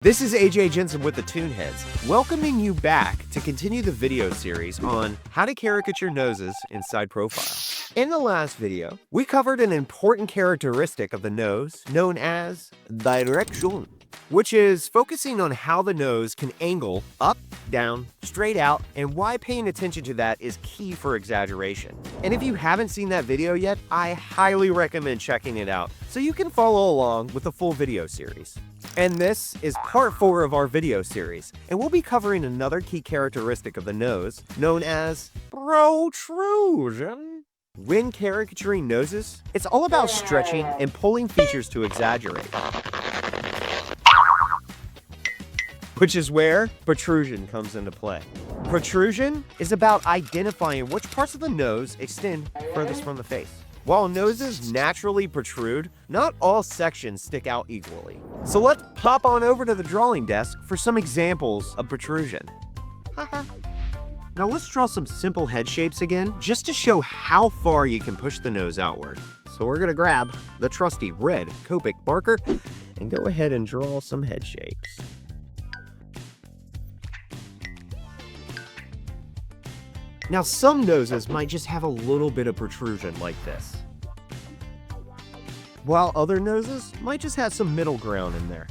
This is Jensen with the ToonHeadz, welcoming you back to continue the video series on how to caricature noses inside Profile. In the last video, we covered an important characteristic of the nose known as direction, which is focusing on how the nose can angle up, down, straight out, and why paying attention to that is key for exaggeration. And if you haven't seen that video yet, I highly recommend checking it out so you can follow along with the full video series. And this is part 4 of our video series, and we'll be covering another key characteristic of the nose known as protrusion. When caricaturing noses, it's all about stretching and pulling features to exaggerate, which is where protrusion comes into play. Protrusion is about identifying which parts of the nose extend furthest from the face. While noses naturally protrude, not all sections stick out equally. So let's pop on over to the drawing desk for some examples of protrusion. Now let's draw some simple head shapes again, just to show how far you can push the nose outward. So we're gonna grab the trusty red Copic marker and go ahead and draw some head shapes. Now some noses might just have a little bit of protrusion like this, while other noses might just have some middle ground in there.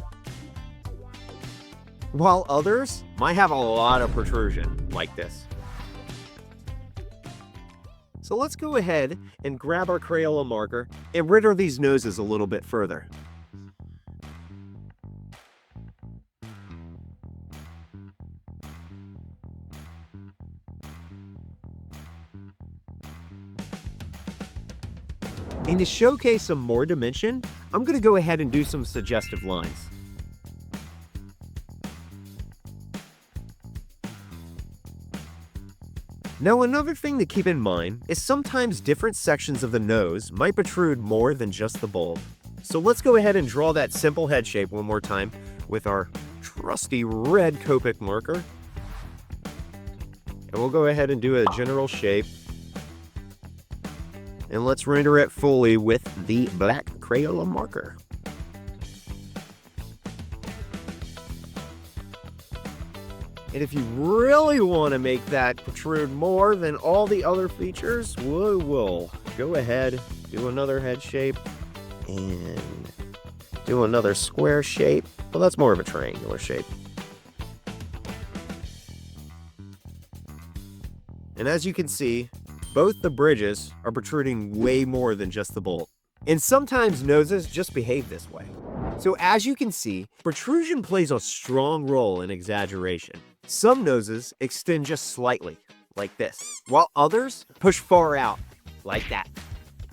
While others might have a lot of protrusion like this. So let's go ahead and grab our Crayola marker and render these noses a little bit further. And to showcase some more dimension, I'm going to go ahead and do some suggestive lines. Now another thing to keep in mind is sometimes different sections of the nose might protrude more than just the bulb. So let's go ahead and draw that simple head shape one more time with our trusty red Copic marker. And we'll go ahead and do a general shape. And let's render it fully with the black Crayola marker. And if you really want to make that protrude more than all the other features, we will go ahead, do another head shape, and do another square shape. Well, that's more of a triangular shape. And as you can see, both the bridges are protruding way more than just the bulb. And sometimes noses just behave this way. So as you can see, protrusion plays a strong role in exaggeration. Some noses extend just slightly, like this, while others push far out, like that.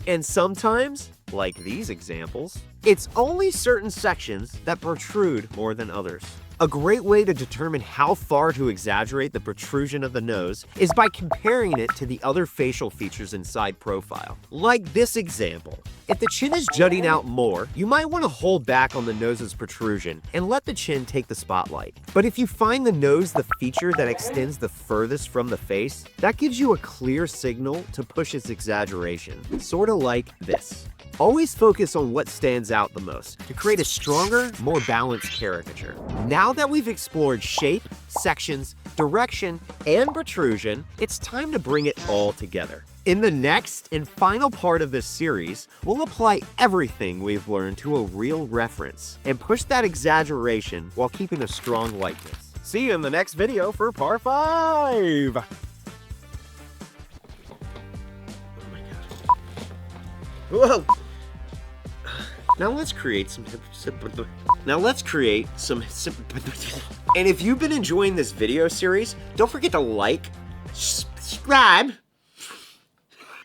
And sometimes, like these examples, it's only certain sections that protrude more than others. A great way to determine how far to exaggerate the protrusion of the nose is by comparing it to the other facial features inside Profile. Like this example. If the chin is jutting out more, you might want to hold back on the nose's protrusion and let the chin take the spotlight. But if you find the nose the feature that extends the furthest from the face, that gives you a clear signal to push its exaggeration, sort of like this. Always focus on what stands out the most to create a stronger, more balanced caricature. Now that we've explored shape, sections, direction, and protrusion, it's time to bring it all together. In the next and final part of this series, we'll apply everything we've learned to a real reference and push that exaggeration while keeping a strong likeness. See you in the next video for part 5! Whoa! Now let's create some. And if you've been enjoying this video series, don't forget to like, subscribe,